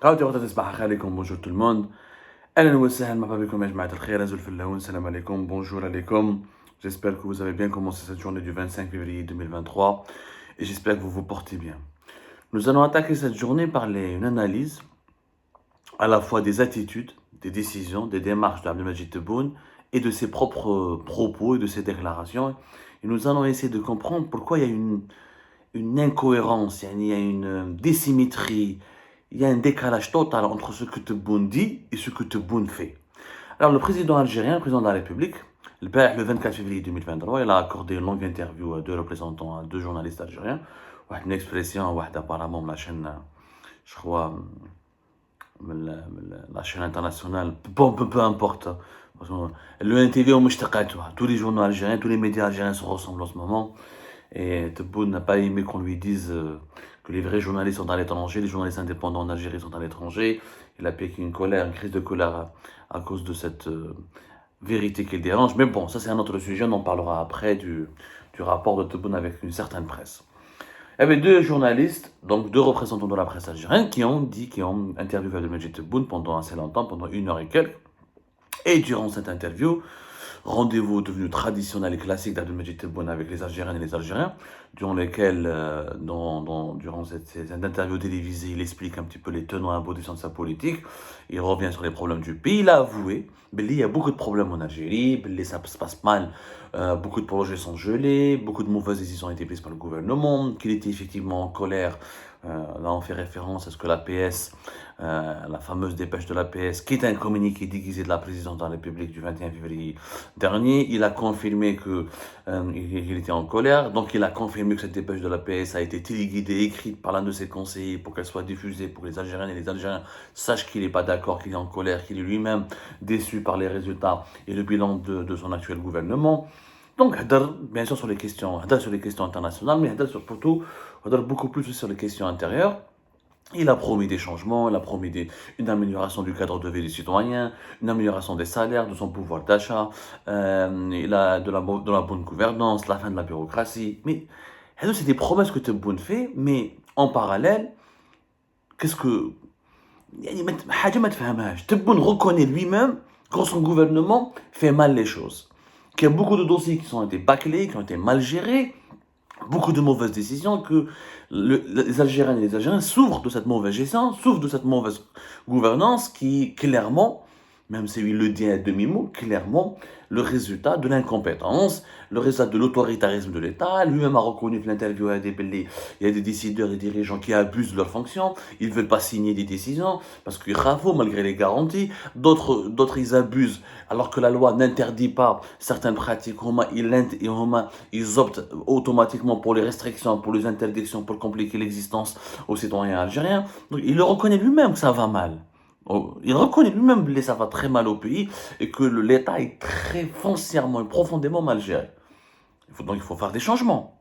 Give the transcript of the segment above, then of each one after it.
قاعد وقت تصبح عليكم بونجور تو الموند. اهلا وسهلا مرحبا بكم يا جماعه الخير ازول في اللون. السلام عليكم bonjour عليكم. J'espère que vous avez bien commencé cette journée du 25 février 2023 et j'espère que vous vous portez bien. Nous allons attaquer cette journée par une analyse à la fois des attitudes, des décisions, des démarches d'Abdelmajid Tebboune et de ses propres propos et de ses déclarations. Et nous allons essayer de comprendre pourquoi il y a une incohérence, il y a une désymétrie, il y a un décalage total entre ce que Tebboune dit et ce que Tebboune fait. Alors, le président algérien, le président de la République, le 24 février 2023, il a accordé une longue interview à deux représentants, à deux journalistes algériens. Une expression, apparemment, la chaîne, je crois, la chaîne internationale, peu importe. Le NTV au Mouchtaqat, tous les journaux algériens, tous les médias algériens se ressemblent en ce moment. Et Tebboune n'a pas aimé qu'on lui dise que les vrais journalistes sont à l'étranger, les journalistes indépendants en Algérie sont à l'étranger. Il a piqué une colère, une crise de colère à cause de cette vérité qui le dérange. Mais bon, ça c'est un autre sujet, on en parlera après du rapport de Tebboune avec une certaine presse. Il y avait deux journalistes, donc deux représentants de la presse algérienne, qui ont interviewé Abdelmajid Tebboune pendant assez longtemps, pendant 1 heure et quelques. Et durant cette interview, rendez-vous devenu traditionnel et classique d'Abdelmajid Tebboune avec les Algériennes et les Algériens, durant lesquels, durant cette interview télévisée, il explique un petit peu les tenants et aboutissants de sa politique. Il revient sur les problèmes du pays. Il a avoué qu'il y a beaucoup de problèmes en Algérie, ça se passe mal, beaucoup de projets sont gelés, beaucoup de mauvaises décisions ont été prises par le gouvernement, qu'il était effectivement en colère. Là, on fait référence à ce que la PS, la fameuse dépêche de la PS, qui est un communiqué déguisé de la présidence de la République du 21 février dernier, il a confirmé qu'il était en colère. Donc, il a confirmé que cette dépêche de la PS a été téléguidée, écrite par l'un de ses conseillers pour qu'elle soit diffusée, pour que les Algériennes et les Algériens sachent qu'il n'est pas d'accord, qu'il est en colère, qu'il est lui-même déçu par les résultats et le bilan de son actuel gouvernement. Donc, bien sûr, sur les questions internationales, mais surtout, beaucoup plus sur les questions intérieures. Il a promis des changements, il a promis une amélioration du cadre de vie des citoyens, une amélioration des salaires, de son pouvoir d'achat, il a de la bonne gouvernance, la fin de la bureaucratie. Mais c'est des promesses que Tebboune fait, mais en parallèle, qu'est-ce que... Tebboune reconnaît lui-même quand son gouvernement fait mal les choses. Qu'il y a beaucoup de dossiers qui ont été bâclés, qui ont été mal gérés, beaucoup de mauvaises décisions, que les Algériennes et les Algériens souffrent de cette mauvaise gestion, souffrent de cette mauvaise gouvernance qui, clairement, même si il le dit à demi-mot, clairement, le résultat de l'incompétence, le résultat de l'autoritarisme de l'État. Lui-même a reconnu que l'interview a débellé. Il y a des décideurs et dirigeants qui abusent de leurs fonctions, ils ne veulent pas signer des décisions parce qu'ils raffolent malgré les garanties. D'autres, ils abusent alors que la loi n'interdit pas certaines pratiques. Ils optent automatiquement pour les restrictions, pour les interdictions, pour compliquer l'existence aux citoyens algériens. Donc, il le reconnaît lui-même que ça va mal. Il reconnaît lui-même que ça va très mal au pays et que l'État est très foncièrement et profondément mal géré. Donc il faut faire des changements.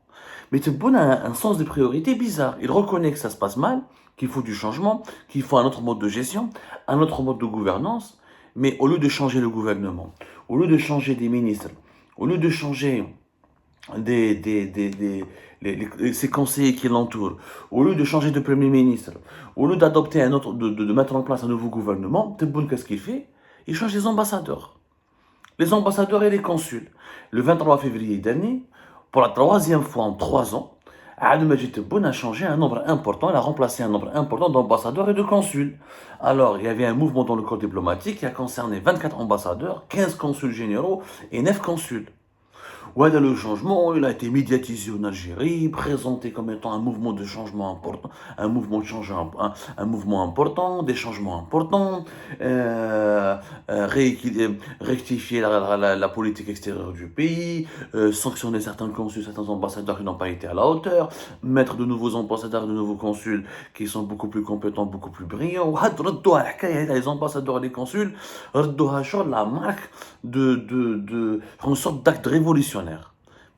Mais Tebboune a un sens des priorités bizarre. Il reconnaît que ça se passe mal, qu'il faut du changement, qu'il faut un autre mode de gestion, un autre mode de gouvernance. Mais au lieu de changer le gouvernement, au lieu de changer des ministres, au lieu de changer ses conseillers qui l'entourent, au lieu de changer de Premier ministre, au lieu d'adopter de mettre en place un nouveau gouvernement, Tebboune, qu'est-ce qu'il fait? Il change les ambassadeurs. Les ambassadeurs et les consuls. Le 23 février dernier, pour la troisième fois en 3 ans, Abdelmajid Tebboune a changé un nombre important, il a remplacé un nombre important d'ambassadeurs et de consuls. Alors, il y avait un mouvement dans le corps diplomatique qui a concerné 24 ambassadeurs, 15 consuls généraux et 9 consuls. Ouais, le changement, il a été médiatisé en Algérie, présenté comme étant un mouvement de changement important, un mouvement important, des changements importants, rectifier la politique extérieure du pays, sanctionner certains consuls, certains ambassadeurs qui n'ont pas été à la hauteur, mettre de nouveaux ambassadeurs, de nouveaux consuls qui sont beaucoup plus compétents, beaucoup plus brillants. Les ambassadeurs et les consuls, la marque une sorte d'acte révolutionnaire.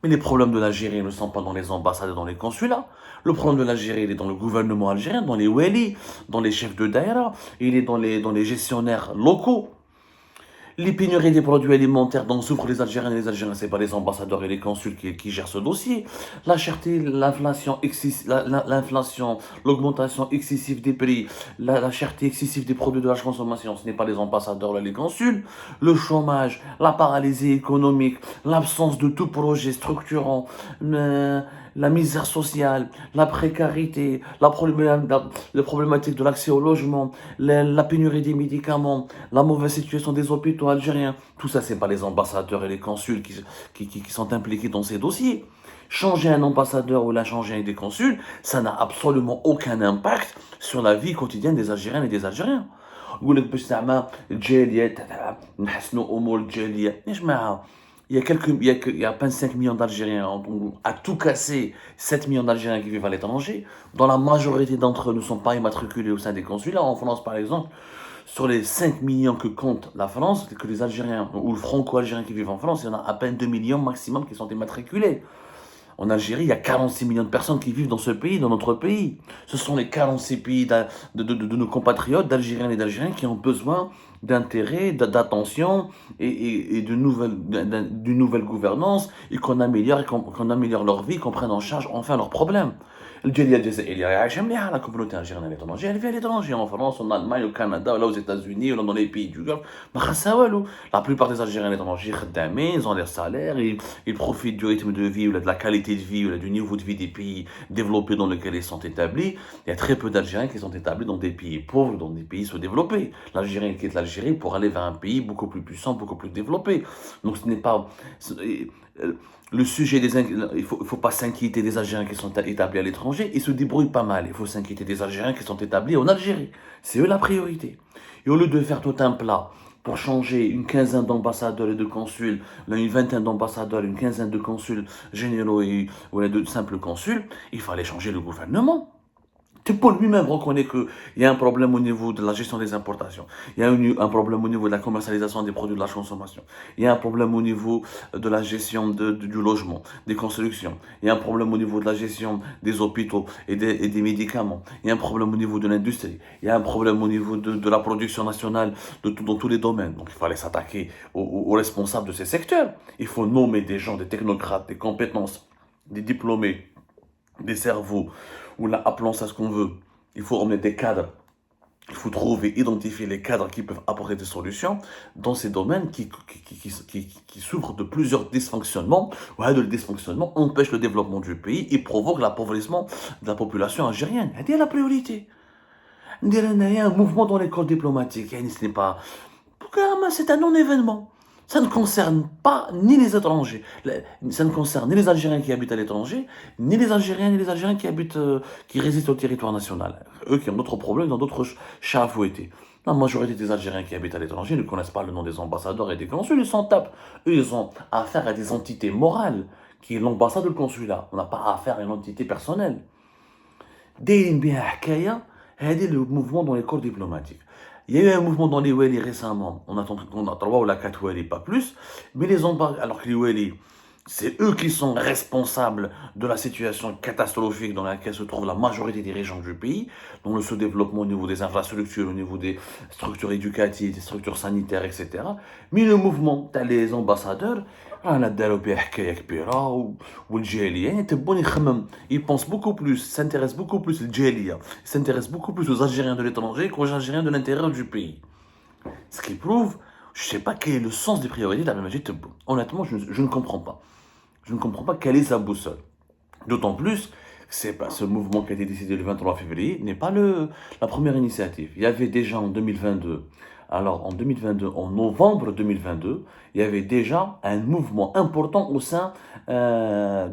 Mais les problèmes de l'Algérie ne sont pas dans les ambassades et dans les consulats. Le problème de l'Algérie, il est dans le gouvernement algérien, dans les wali, dans les chefs de daïra, il est dans les gestionnaires locaux. Les pénuries des produits alimentaires dont souffrent les Algériens et les Algériens, c'est pas les ambassadeurs et les consuls qui gèrent ce dossier. La cherté, l'inflation, l'augmentation excessive des prix, la cherté excessive des produits de la consommation, ce n'est pas les ambassadeurs et les consuls. Le chômage, la paralysie économique, l'absence de tout projet structurant, la misère sociale, la précarité, la problématique de l'accès au logement, la pénurie des médicaments, la mauvaise situation des hôpitaux algériens. Tout ça, c'est pas les ambassadeurs et les consuls qui sont impliqués dans ces dossiers. Changer un ambassadeur ou la changer des consuls, ça n'a absolument aucun impact sur la vie quotidienne des Algériennes et des Algériens. يقول لك باش زعما الجاليه نحسنوا امور الجاليه يا جماعه il y a à peine 5 millions d'Algériens, à tout casser 7 millions d'Algériens qui vivent à l'étranger, dont la majorité d'entre eux ne sont pas immatriculés au sein des consulats. En France, par exemple, sur les 5 millions que compte la France, que les Algériens ou le franco-algériens qui vivent en France, il y en a à peine 2 millions maximum qui sont immatriculés. En Algérie, il y a 46 millions de personnes qui vivent dans ce pays, dans notre pays. Ce sont les 46 pays de nos compatriotes, d'Algériens et d'Algériens, qui ont besoin d'intérêt, d'attention et d'une nouvelle gouvernance et qu'on améliore leur vie, qu'on prenne en charge enfin leurs problèmes. الجاليه الجزائريه عايشه مليحه لا كوميونيتي الجيريان على l'étranger elle vit à l'étranger en France en Allemagne au Canada là aux États-Unis ou dans les pays du Golfe ما خاصها والو la plupart des Algériens à l'étranger خدامين ils ont leur salaire ils profitent du rythme de vie ou de la qualité de vie ou du niveau de vie des pays développés dans lesquels ils sont établis. Il y a très peu d'Algériens qui sont établis dans des pays pauvres, dans des pays sous-développés. L'Algérien quitte l'Algérie pour aller vers un pays beaucoup plus puissant, beaucoup plus développé. Donc ce n'est pas le sujet il faut pas s'inquiéter des Algériens qui sont établis à l'étranger, ils se débrouillent pas mal. Il faut s'inquiéter des Algériens qui sont établis en Algérie. C'est eux la priorité. Et au lieu de faire tout un plat pour changer une quinzaine d'ambassadeurs et de consuls, une vingtaine d'ambassadeurs, une quinzaine de consuls généraux ou de simples consuls, il fallait changer le gouvernement. Paul lui-même reconnaît qu'il y a un problème au niveau de la gestion des importations, il y a un problème au niveau de la commercialisation des produits de la consommation, il y a un problème au niveau de la gestion du logement, des constructions, il y a un problème au niveau de la gestion des hôpitaux et des médicaments, il y a un problème au niveau de l'industrie, il y a un problème au niveau de la production nationale dans tous les domaines. Donc il fallait s'attaquer aux responsables de ces secteurs. Il faut nommer des gens, des technocrates, des compétences, des diplômés, des cerveaux, ou là, appelons ça ce qu'on veut. Il faut emmener des cadres. Il faut trouver, identifier les cadres qui peuvent apporter des solutions dans ces domaines qui souffrent de plusieurs dysfonctionnements. Ouais, le dysfonctionnement empêche le développement du pays et provoque l'appauvrissement de la population algérienne. C'est la priorité. Il y a un mouvement dans les corps diplomatiques. Ce n'est pas... C'est un non-événement. Ça ne concerne pas ni les étrangers, ça ne concerne ni les Algériens qui habitent à l'étranger, ni les Algériens ni les Algériens qui résident au territoire national. Eux qui ont d'autres problèmes, dans d'autres chats à fouetter. La majorité des Algériens qui habitent à l'étranger ne connaissent pas le nom des ambassadeurs et des consuls, ils s'en tapent. Eux, ils ont affaire à des entités morales, qui est l'ambassade ou le consulat. On n'a pas affaire à une entité personnelle. Dès bien le mouvement dans les corps diplomatiques. Il y a eu un mouvement dans les Wali récemment, on a 3 ou 4 Wali, pas plus, mais alors que les Wali, c'est eux qui sont responsables de la situation catastrophique dans laquelle se trouve la majorité des régions du pays, dont le sous-développement au niveau des infrastructures, au niveau des structures éducatives, des structures sanitaires, etc. Mais le mouvement, t'as les ambassadeurs, ils pensent beaucoup plus, s'intéressent beaucoup plus s'intéressent beaucoup plus aux Algériens de l'étranger qu'aux Algériens de l'intérieur du pays. Ce qui prouve, je ne sais pas quel est le sens des priorités de la Majid Tebboune. Honnêtement, je ne comprends pas. Je ne comprends pas quelle est sa boussole. D'autant plus, ce mouvement qui a été décidé le 23 février n'est pas la première initiative. Il y avait déjà en 2022, en novembre 2022, il y avait déjà un mouvement important au sein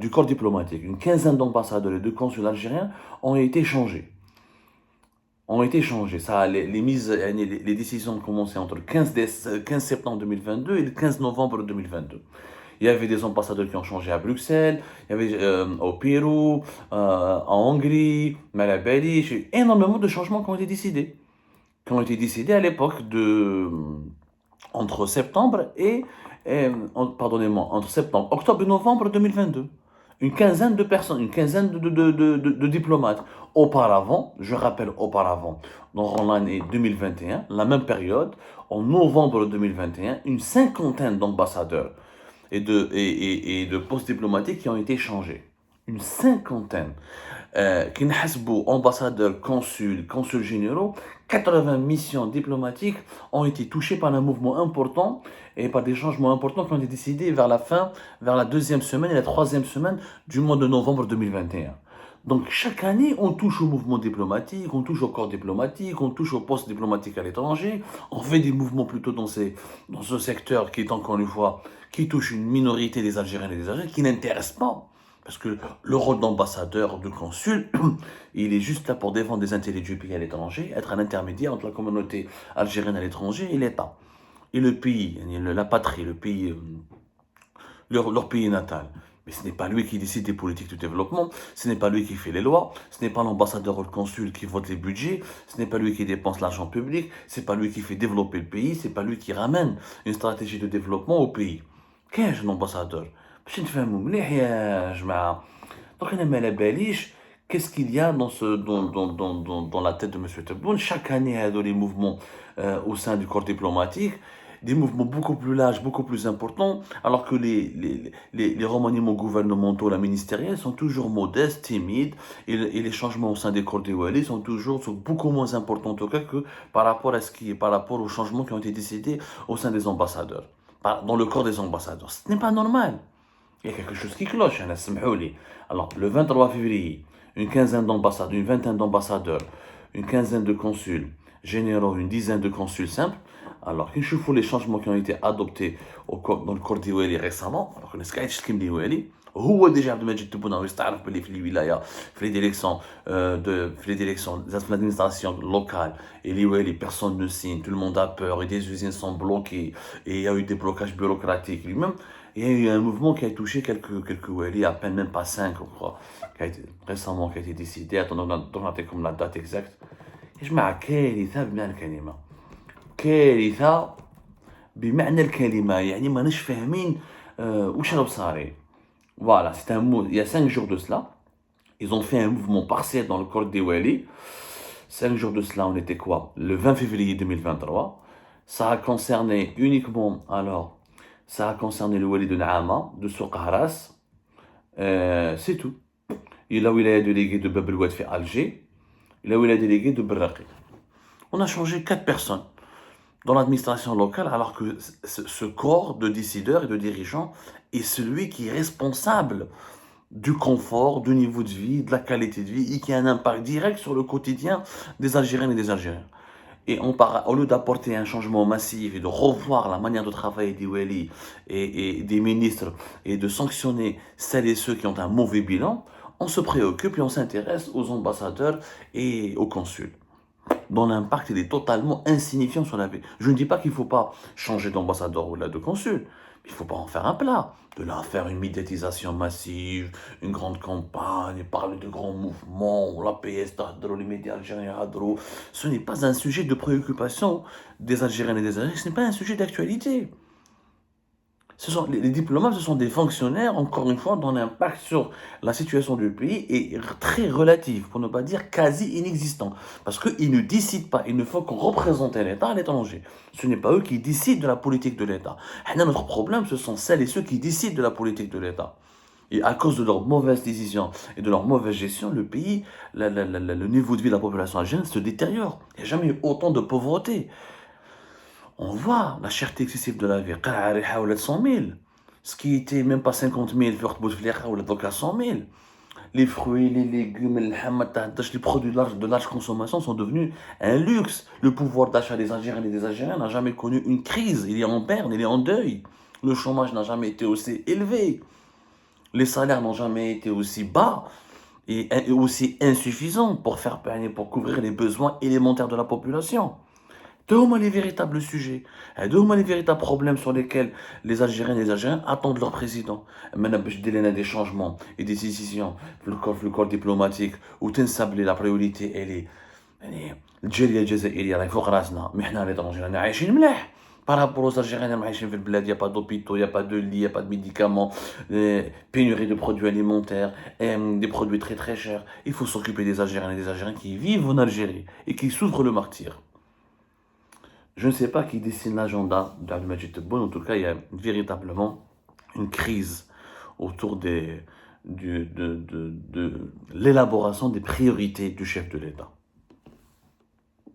du corps diplomatique. Une quinzaine d'ambassadeurs et de consuls algériens ont été changés. Les décisions ont commencé entre le 15 septembre 2022 et le 15 novembre 2022. Il y avait des ambassadeurs qui ont changé à Bruxelles, il y avait au Pérou, en Hongrie, Malabali, énormément de changements qui ont été décidés à l'époque entre septembre, octobre et novembre 2022. une quinzaine de personnes, une quinzaine de diplomates. Auparavant, je rappelle auparavant, dans l'année 2021, la même période, en novembre 2021, une cinquantaine d'ambassadeurs et de postes diplomatiques qui ont été changés. Une cinquantaine. Qui n'hasbou ambassadeurs, consuls généraux, 80 missions diplomatiques ont été touchées par un mouvement important et par des changements importants qui ont été décidés vers la deuxième semaine et la troisième semaine du mois de novembre 2021. Donc chaque année, on touche au mouvement diplomatique, on touche au corps diplomatique, on touche au poste diplomatique à l'étranger, on fait des mouvements plutôt dans ce secteur qui est encore une fois, qui touche une minorité des Algériens et des Algériens, qui n'intéresse pas. Parce que le rôle d'ambassadeur, de consul, il est juste là pour défendre des intérêts du pays à l'étranger, être un intermédiaire entre la communauté algérienne à l'étranger et l'État. Et le pays, la patrie, le pays, leur pays natal. Mais ce n'est pas lui qui décide des politiques de développement, ce n'est pas lui qui fait les lois, ce n'est pas l'ambassadeur ou le consul qui vote les budgets, ce n'est pas lui qui dépense l'argent public, c'est pas lui qui fait développer le pays, c'est pas lui qui ramène une stratégie de développement au pays. Qu'est-ce un ambassadeur? باش نتفاهموا مليح يا جماعة. Donc انا ما على باليش qu'est-ce qu'il y a dans la tête de M. Tebboune. Chaque année, il y a des mouvements au sein du corps diplomatique, des mouvements beaucoup plus larges, beaucoup plus importants, alors que les remaniements gouvernementaux, la ministérielle, sont toujours modestes, timides, et les changements au sein des corps des Wali sont beaucoup moins importants en tout cas que par rapport aux changements qui ont été décidés au sein des ambassadeurs, dans le corps des ambassadeurs. Ce n'est pas normal. Il y a quelque chose qui cloche, hein, alors, le 23 février, une vingtaine d'ambassadeurs, une quinzaine de consuls généraux, une dizaine de consuls simples. Alors, quand je fous les changements qui ont été adoptés dans le corps d'Iwali récemment, alors qu'on est ce qu'il dit, هو déjà عبد المجيد تبون يستعرف باللي في الولايه في les élections d'administration locale et l'Iwali personne ne signe, tout le monde a peur et des usines sont bloquées et il y a eu des blocages bureaucratiques lui-même. Il y a eu un mouvement qui a touché quelques Wali, à peine même pas 5, je crois, récemment qui a été décidé. Attendons, on comme la date exacte. يجمع كارثة بمعنى الكلمة. كارثة بمعنى الكلمة، يعني ماناش فاهمين واش راه صاري. Voilà, c'était il y a 5 jours de cela. Ils ont fait un mouvement partiel dans le corps des Wali. 5 jours de cela, on était quoi? Le 20 février 2023. Ça a concerné uniquement, ça a concerné le Wali de Naama, de Souq Haras. C'est tout. Et là où il a délégué de Bab el-Oued fait Alger, et là où il a délégué de Berraqi. On a changé 4 personnes dans l'administration locale, alors que ce corps de décideurs et de dirigeants est celui qui est responsable du confort, du niveau de vie, de la qualité de vie, et qui a un impact direct sur le quotidien des Algériennes et des Algériens. Et au lieu d'apporter un changement massif et de revoir la manière de travailler des Wali et des ministres et de sanctionner celles et ceux qui ont un mauvais bilan, on se préoccupe et on s'intéresse aux ambassadeurs et aux consuls, dont l'impact il est totalement insignifiant sur la vie. Je ne dis pas qu'il ne faut pas changer d'ambassadeur ou là de consul, mais il ne faut pas en faire un plat, de là faire une médiatisation massive, une grande campagne, parler de grands mouvements, la PS, les médias algériens, ce n'est pas un sujet de préoccupation des Algériens et des Algériens, ce n'est pas un sujet d'actualité. Les diplomates, ce sont des fonctionnaires, encore une fois, dont l'impact sur la situation du pays est très relatif, pour ne pas dire quasi inexistant. Parce qu'ils ne décident pas, il ne faut qu'on représente l'État à l'étranger. Ce n'est pas eux qui décident de la politique de l'État. Notre problème, ce sont celles et ceux qui décident de la politique de l'État. Et à cause de leurs mauvaises décisions et de leur mauvaise gestion, le pays, le niveau de vie de la population algérienne se détériore. Il n'y a jamais eu autant de pauvreté. On voit la cherté excessive de la vie. 100 000. Ce qui était même pas 50 000, donc à 100 000. Les fruits, les légumes, les produits de large consommation sont devenus un luxe. Le pouvoir d'achat des Algériens et des Algériens n'a jamais connu une crise. Il est en berne, il est en deuil. Le chômage n'a jamais été aussi élevé. Les salaires n'ont jamais été aussi bas et aussi insuffisants pour couvrir les besoins élémentaires de la population. Deux les véritables sujets, deux les véritables problèmes sur lesquels les Algériens et les Algériens attendent leur président. Maintenant, il y a des changements et des décisions, le corps diplomatique, où la priorité, elle est الجالية الجزائرية راهي فوق راسنا، mais حنا à l'étranger رانا عايشين ملاح. Par rapport aux Algériens, il n'y a pas d'hôpitaux, il n'y a pas de lits, il n'y a pas de médicaments, pénurie de produits alimentaires, des produits très très chers. Il faut s'occuper des Algériens et des Algériens qui vivent en Algérie et qui souffrent le martyre. Je ne sais pas qui dessine l'agenda d'Abdelmajid Tebboune. En tout cas, il y a véritablement une crise autour de l'élaboration des priorités du chef de l'État.